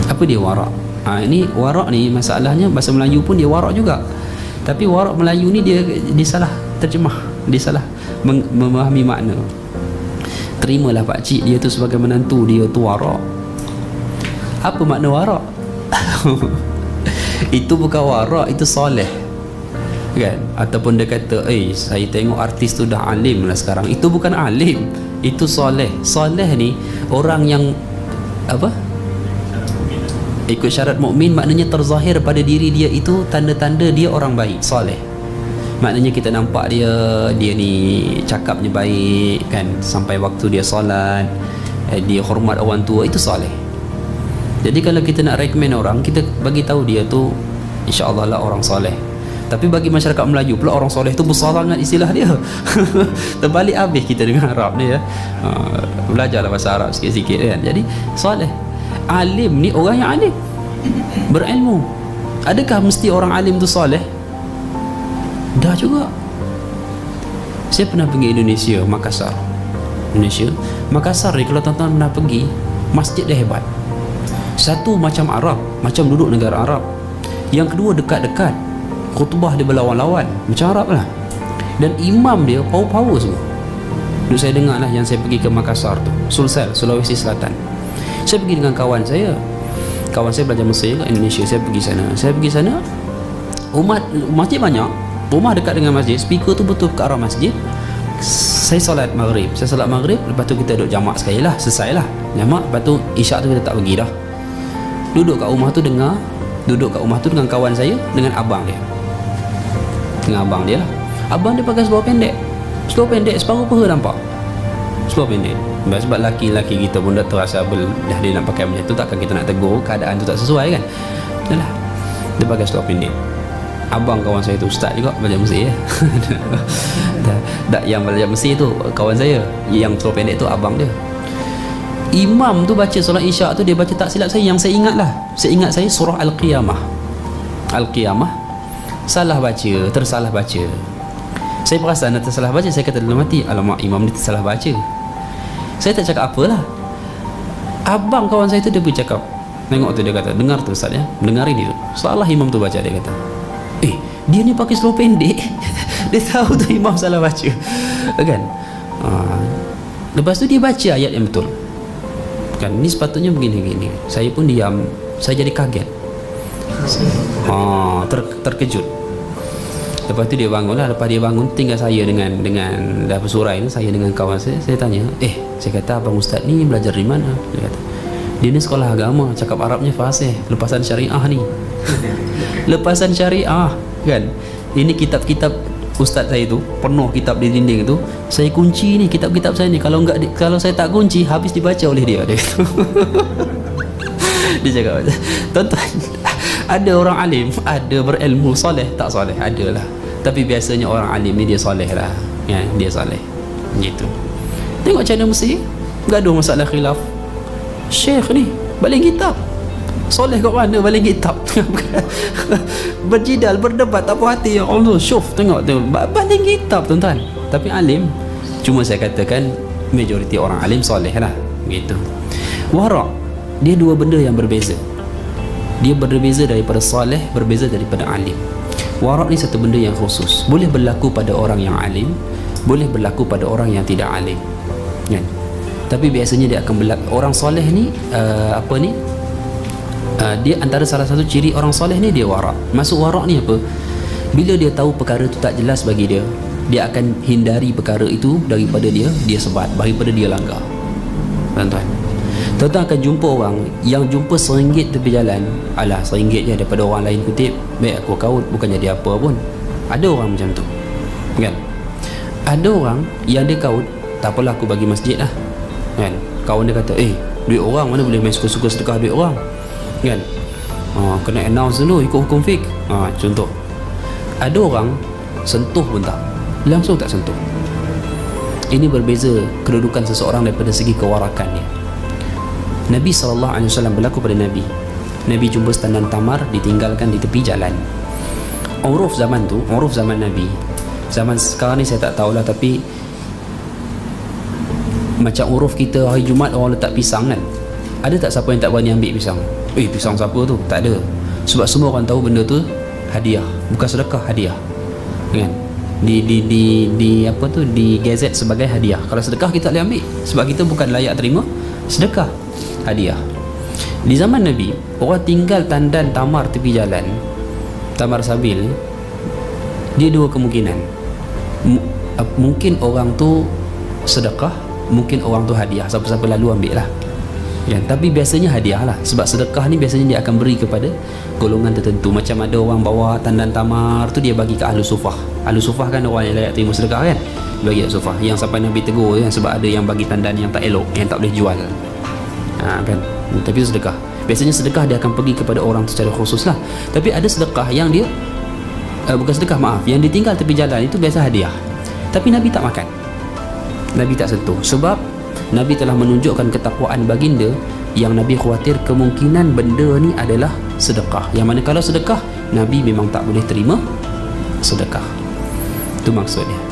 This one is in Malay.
Apa dia warak? Ini warak ni masalahnya bahasa Melayu pun dia warak juga. Tapi warak Melayu ni dia salah terjemah, dia salah memahami makna. Terimalah pak cik dia tu sebagai menantu dia tu warak. Apa makna warak? Itu bukan warak, itu soleh kan? Ataupun dia kata saya tengok artis tu dah alim lah sekarang. Itu bukan alim, itu soleh. Soleh ni orang yang apa? Ikut syarat mukmin, maknanya terzahir pada diri dia itu tanda-tanda dia orang baik, soleh. Maknanya kita nampak dia ni cakapnya baik kan, sampai waktu dia solat, dia hormat orang tua, itu soleh. Jadi kalau kita nak recommend orang, kita bagi tahu dia tu insya-Allah lah orang soleh. Tapi bagi masyarakat Melayu pula orang soleh tu besar sangat istilah dia. Terbalik habis kita dengan Arab ni ya. Belajarlah bahasa Arab sikit-sikit kan. Jadi soleh. Alim ni orang yang alim, berilmu. Adakah mesti orang alim tu soleh? Dah juga. Saya pernah pergi Indonesia, Makassar. Makassar ni kalau tuan-tuan pernah pergi, masjid dia hebat. Satu macam Arab, macam duduk negara Arab. Yang kedua dekat-dekat, khutbah dia berlawan-lawan macam Arab lah. Dan imam dia power-power semua. Dulu saya dengar lah yang saya pergi ke Makassar tu, Sulsel, Sulawesi Selatan. Saya pergi dengan kawan saya belajar Mesir kat Indonesia. Saya pergi sana, umat masjid banyak, rumah dekat dengan masjid, speaker tu betul ke arah masjid. Saya solat maghrib, lepas tu kita duduk jamak sekali lah, selesai lah jamak, lepas tu isyak tu kita tak pergi dah. Duduk kat rumah tu dengan kawan saya, dengan abang dia lah. Abang dia pakai seluar pendek, separuh paha nampak, seluar pendek. Sebab laki-laki kita pun dah terasa dah dia nak pakai macam tu, takkan kita nak tegur, keadaan tu tak sesuai kan. Yalah, dia pakai seluar pendek. Abang kawan saya tu ustaz juga, belajar Mesir ya. Yang belajar Mesir tu kawan saya, yang seluar pendek tu abang dia. Imam tu baca solat isyak tu, dia baca tak silap saya, yang saya ingat saya surah Al-Qiyamah, tersalah baca. Saya perasan dia tersalah baca. Saya kata dalam hati, alamak, imam ni tersalah baca. Saya tak cakap apalah. Abang kawan saya tu dia pergi cakap, tengok tu, dia kata, dengar tu ustaz ya, dengarin dia tu, salah imam tu baca. Dia kata, dia ni pakai seluar pendek. Dia tahu tu imam salah baca kan. Lepas tu dia baca ayat yang betul kan, ni sepatutnya begini. Saya pun diam, saya jadi kaget, terkejut. Lepas tu dia bangun lah. Lepas dia bangun, tinggal saya dengan dah bersurai ni, saya dengan kawan saya. Saya tanya, saya kata, abang ustaz ni belajar di mana? Dia kata, dia ni sekolah agama, cakap Arabnya fasih, lepasan syariah ni. Lepasan syariah kan. Ini kitab-kitab ustaz saya tu, penuh kitab di dinding tu. Saya kunci ni kitab-kitab saya ni, kalau saya tak kunci, habis dibaca oleh dia. Dia kata. Dia cakap, tuan-tuan, ada orang alim, ada berilmu, soleh tak soleh, ada lah. Tapi biasanya orang alim ni dia soleh lah ya, dia soleh gitu. Tengok China Mesir, gaduh masalah khilaf, syekh ni baling kitab, soleh kat mana baling kitab. Berjidal, berdebat, tak puas hati. Ya Allah, syuf, tengok tu baling kitab tuan-tuan. Tapi alim, cuma saya katakan majoriti orang alim soleh lah gitu. Warak, dia dua benda yang berbeza. Dia berbeza daripada soleh, berbeza daripada alim. Warak ni satu benda yang khusus, boleh berlaku pada orang yang alim, boleh berlaku pada orang yang tidak alim kan? Tapi biasanya dia akan berlaku. Orang soleh ni dia antara salah satu ciri orang soleh ni, dia warak. Maksud warak ni apa? Bila dia tahu perkara tu tak jelas bagi dia, dia akan hindari perkara itu daripada dia sebat, daripada dia langgar. Tuan-tuan akan jumpa orang yang jumpa RM1 tepi jalan, alah RM1 je, daripada orang lain kutip, baik aku kaut, bukan jadi apa pun. Ada orang macam tu kan. Ada orang yang dia kaut, tak apalah aku bagi masjid lah kan. Kawan dia kata, duit orang mana boleh main suka-suka sedekah duit orang kan. Kena announce dulu ikut hukum fiqh. Contoh, ada orang sentuh pun tak, langsung tak sentuh. Ini berbeza kedudukan seseorang daripada segi kewarakannya. Nabi SAW berlaku pada Nabi jumpa setandan tamar ditinggalkan di tepi jalan. Uruf zaman Nabi, zaman sekarang ni saya tak tahulah, tapi macam uruf kita hari Jumaat orang letak pisang kan, Ada tak siapa yang tak berani ambil pisang? Pisang siapa tu? Tak ada. Sebab semua orang tahu benda tu hadiah, bukan sedekah, hadiah. Kan? Di apa tu, di gazet sebagai hadiah. Kalau sedekah kita boleh ambil sebab kita bukan layak terima sedekah, hadiah. Di zaman Nabi, orang tinggal tandan tamar tepi jalan, tamar sabil, dia dua kemungkinan. Mungkin orang tu sedekah, mungkin orang tu hadiah. Siapa-siapa lalu ambil lah ya. Tapi biasanya hadiah lah, sebab sedekah ni biasanya dia akan beri kepada golongan tertentu. Macam ada orang bawa tandan tamar tu, dia bagi ke ahlu sufah. Ahlu sufah kan orang yang layak terima sedekah kan, bagi ahlu sufah. Yang sampai Nabi tegur kan, sebab ada yang bagi tandan yang tak elok, yang tak boleh jual kan. Tapi itu sedekah. Biasanya sedekah dia akan pergi kepada orang secara khusus lah. Tapi ada sedekah yang dia bukan sedekah, maaf, yang ditinggal tepi jalan, itu biasa hadiah. Tapi Nabi tak makan, Nabi tak sentuh, sebab Nabi telah menunjukkan ketakwaan baginda yang Nabi khawatir kemungkinan benda ni adalah sedekah, yang mana kalau sedekah Nabi memang tak boleh terima sedekah. Itu maksudnya.